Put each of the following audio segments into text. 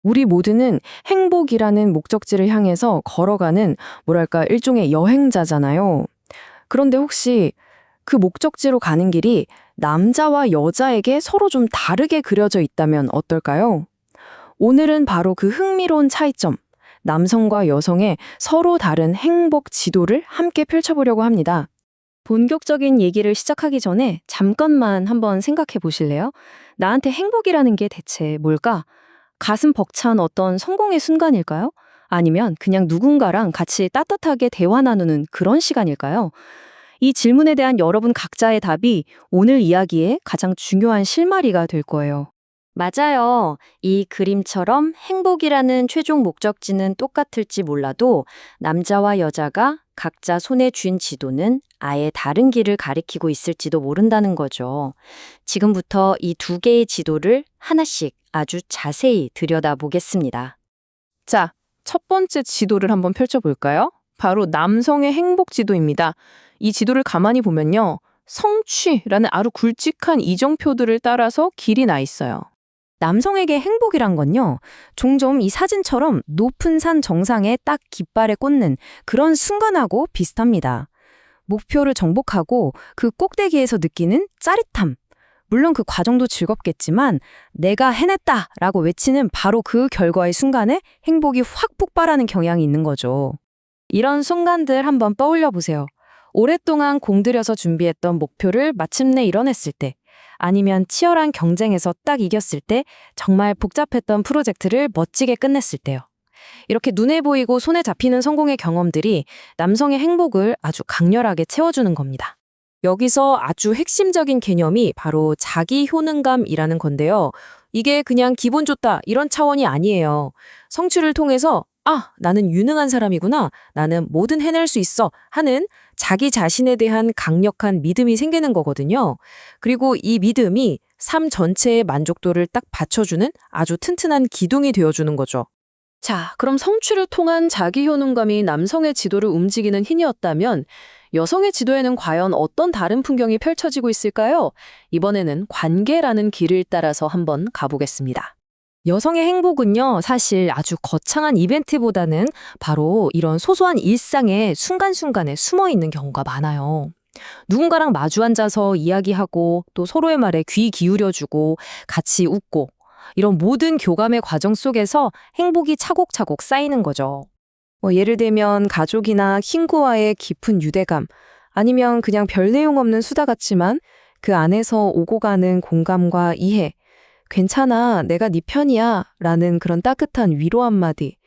우리 모두는 행복이라는 목적지를 향해서 걸어가는 뭐랄까 일종의 여행자잖아요. 그런데 혹시 그 목적지로 가는 길이 남자와 여자에게 서로 좀 다르게 그려져 있다면 어떨까요? 오늘은 바로 그 흥미로운 차이점, 남성과 여성의 서로 다른 행복 지도를 함께 펼쳐보려고 합니다. 본격적인 얘기를 시작하기 전에 잠깐만 한번 생각해 보실래요? 나한테 행복이라는 게 대체 뭘까? 가슴 벅찬 어떤 성공의 순간일까요? 아니면 그냥 누군가랑 같이 따뜻하게 대화 나누는 그런 시간일까요? 이 질문에 대한 여러분 각자의 답이 오늘 이야기의 가장 중요한 실마리가 될 거예요. 맞아요. 이 그림처럼 행복이라는 최종 목적지는 똑같을지 몰라도 남자와 여자가 각자 손에 쥔 지도는 아예 다른 길을 가리키고 있을지도 모른다는 거죠. 지금부터 이 두 개의 지도를 하나씩 아주 자세히 들여다보겠습니다. 자, 첫 번째 지도를 한번 펼쳐볼까요? 바로 남성의 행복 지도입니다. 이 지도를 가만히 보면요. 성취라는 아주 굵직한 이정표들을 따라서 길이 나 있어요. 남성에게 행복이란 건요, 종종 이 사진처럼 높은 산 정상에 딱 깃발에 꽂는 그런 순간하고 비슷합니다. 목표를 정복하고 그 꼭대기에서 느끼는 짜릿함. 물론 그 과정도 즐겁겠지만 내가 해냈다라고 외치는 바로 그 결과의 순간에 행복이 확 폭발하는 경향이 있는 거죠. 이런 순간들 한번 떠올려 보세요. 오랫동안 공들여서 준비했던 목표를 마침내 이뤄냈을 때, 아니면 치열한 경쟁에서 딱 이겼을 때, 정말 복잡했던 프로젝트를 멋지게 끝냈을 때요. 이렇게 눈에 보이고 손에 잡히는 성공의 경험들이 남성의 행복을 아주 강렬하게 채워주는 겁니다. 여기서 아주 핵심적인 개념이 바로 자기 효능감이라는 건데요. 이게 그냥 기분 좋다 이런 차원이 아니에요. 성취를 통해서 나는 유능한 사람이구나. 나는 뭐든 해낼 수 있어 하는 자기 자신에 대한 강력한 믿음이 생기는 거거든요. 그리고 이 믿음이 삶 전체의 만족도를 딱 받쳐주는 아주 튼튼한 기둥이 되어주는 거죠. 자, 그럼 성취를 통한 자기 효능감이 남성의 지도를 움직이는 힘이었다면 여성의 지도에는 과연 어떤 다른 풍경이 펼쳐지고 있을까요? 이번에는 관계라는 길을 따라서 한번 가보겠습니다. 여성의 행복은요, 사실 아주 거창한 이벤트보다는 바로 이런 소소한 일상의 순간순간에 숨어 있는 경우가 많아요. 누군가랑 마주 앉아서 이야기하고 또 서로의 말에 귀 기울여주고 같이 웃고 이런 모든 교감의 과정 속에서 행복이 차곡차곡 쌓이는 거죠. 예를 들면 가족이나 친구와의 깊은 유대감, 아니면 그냥 별 내용 없는 수다 같지만 그 안에서 오고 가는 공감과 이해, 괜찮아, 내가 네 편이야 라는 그런 따뜻한 위로 한마디.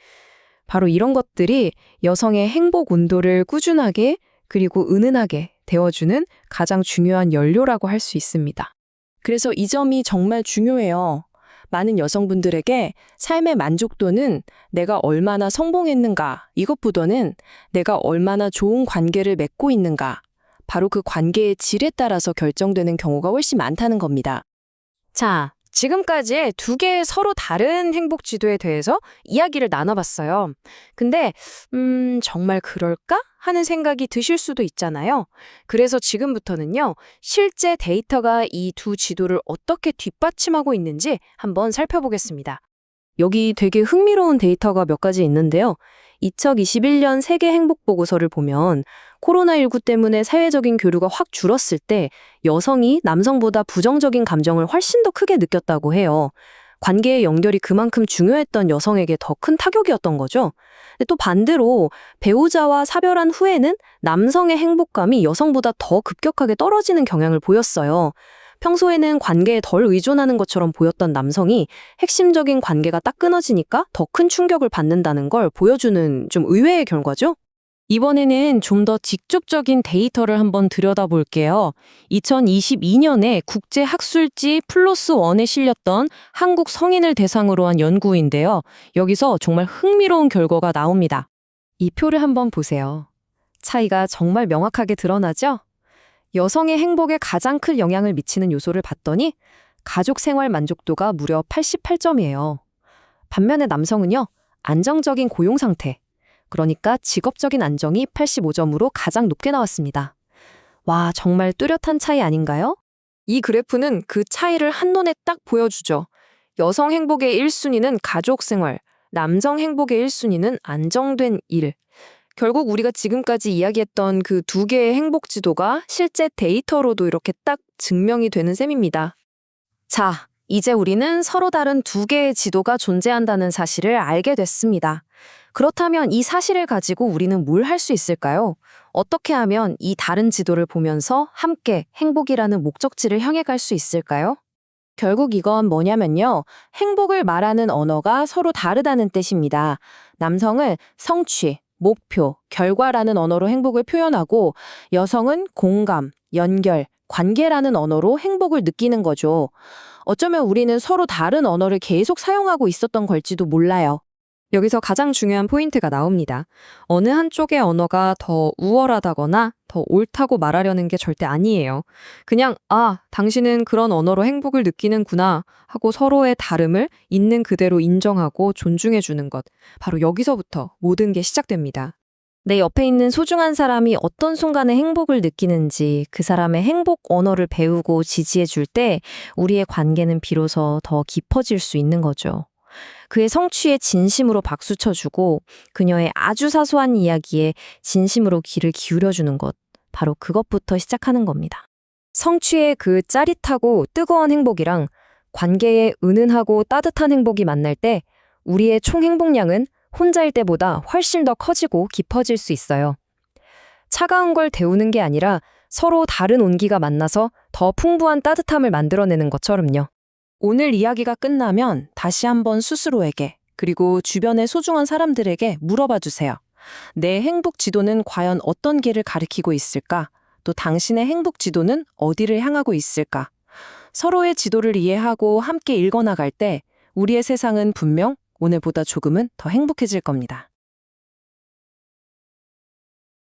바로 이런 것들이 여성의 행복 온도를 꾸준하게 그리고 은은하게 데워주는 가장 중요한 연료라고 할 수 있습니다. 그래서 이 점이 정말 중요해요. 많은 여성분들에게 삶의 만족도는 내가 얼마나 성공했는가 이것보다는 내가 얼마나 좋은 관계를 맺고 있는가, 바로 그 관계의 질에 따라서 결정되는 경우가 훨씬 많다는 겁니다. 자, 지금까지 두 개의 서로 다른 행복 지도에 대해서 이야기를 나눠봤어요. 근데 정말 그럴까? 하는 생각이 드실 수도 있잖아요. 그래서 지금부터는요, 실제 데이터가 이 두 지도를 어떻게 뒷받침하고 있는지 한번 살펴보겠습니다. 여기 되게 흥미로운 데이터가 몇 가지 있는데요. 2021년 세계 행복 보고서를 보면 코로나19 때문에 사회적인 교류가 확 줄었을 때 여성이 남성보다 부정적인 감정을 훨씬 더 크게 느꼈다고 해요. 관계의 연결이 그만큼 중요했던 여성에게 더 큰 타격이었던 거죠. 근데 또 반대로 배우자와 사별한 후에는 남성의 행복감이 여성보다 더 급격하게 떨어지는 경향을 보였어요. 평소에는 관계에 덜 의존하는 것처럼 보였던 남성이 핵심적인 관계가 딱 끊어지니까 더 큰 충격을 받는다는 걸 보여주는 좀 의외의 결과죠. 이번에는 좀 더 직접적인 데이터를 한번 들여다볼게요. 2022년에 국제학술지 플러스1에 실렸던 한국 성인을 대상으로 한 연구인데요. 여기서 정말 흥미로운 결과가 나옵니다. 이 표를 한번 보세요. 차이가 정말 명확하게 드러나죠? 여성의 행복에 가장 큰 영향을 미치는 요소를 봤더니 가족 생활 만족도가 무려 88점이에요. 반면에 남성은요, 안정적인 고용 상태, 그러니까 직업적인 안정이 85점으로 가장 높게 나왔습니다. 와, 정말 뚜렷한 차이 아닌가요? 이 그래프는 그 차이를 한눈에 딱 보여주죠. 여성 행복의 1순위는 가족 생활, 남성 행복의 1순위는 안정된 일. 결국 우리가 지금까지 이야기했던 그 두 개의 행복 지도가 실제 데이터로도 이렇게 딱 증명이 되는 셈입니다. 자, 이제 우리는 서로 다른 두 개의 지도가 존재한다는 사실을 알게 됐습니다. 그렇다면 이 사실을 가지고 우리는 뭘 할 수 있을까요? 어떻게 하면 이 다른 지도를 보면서 함께 행복이라는 목적지를 향해 갈 수 있을까요? 결국 이건 뭐냐면요. 행복을 말하는 언어가 서로 다르다는 뜻입니다. 남성은 성취, 목표, 결과라는 언어로 행복을 표현하고 여성은 공감, 연결, 관계라는 언어로 행복을 느끼는 거죠. 어쩌면 우리는 서로 다른 언어를 계속 사용하고 있었던 걸지도 몰라요. 여기서 가장 중요한 포인트가 나옵니다. 어느 한쪽의 언어가 더 우월하다거나 더 옳다고 말하려는 게 절대 아니에요. 그냥 당신은 그런 언어로 행복을 느끼는구나 하고 서로의 다름을 있는 그대로 인정하고 존중해 주는 것. 바로 여기서부터 모든 게 시작됩니다. 내 옆에 있는 소중한 사람이 어떤 순간에 행복을 느끼는지 그 사람의 행복 언어를 배우고 지지해 줄 때 우리의 관계는 비로소 더 깊어질 수 있는 거죠. 그의 성취에 진심으로 박수 쳐주고 그녀의 아주 사소한 이야기에 진심으로 귀를 기울여주는 것. 바로 그것부터 시작하는 겁니다. 성취의 그 짜릿하고 뜨거운 행복이랑 관계의 은은하고 따뜻한 행복이 만날 때 우리의 총 행복량은 혼자일 때보다 훨씬 더 커지고 깊어질 수 있어요. 차가운 걸 데우는 게 아니라 서로 다른 온기가 만나서 더 풍부한 따뜻함을 만들어내는 것처럼요. 오늘 이야기가 끝나면 다시 한번 스스로에게 그리고 주변의 소중한 사람들에게 물어봐 주세요. 내 행복 지도는 과연 어떤 길을 가리키고 있을까? 또 당신의 행복 지도는 어디를 향하고 있을까? 서로의 지도를 이해하고 함께 읽어나갈 때 우리의 세상은 분명 오늘보다 조금은 더 행복해질 겁니다.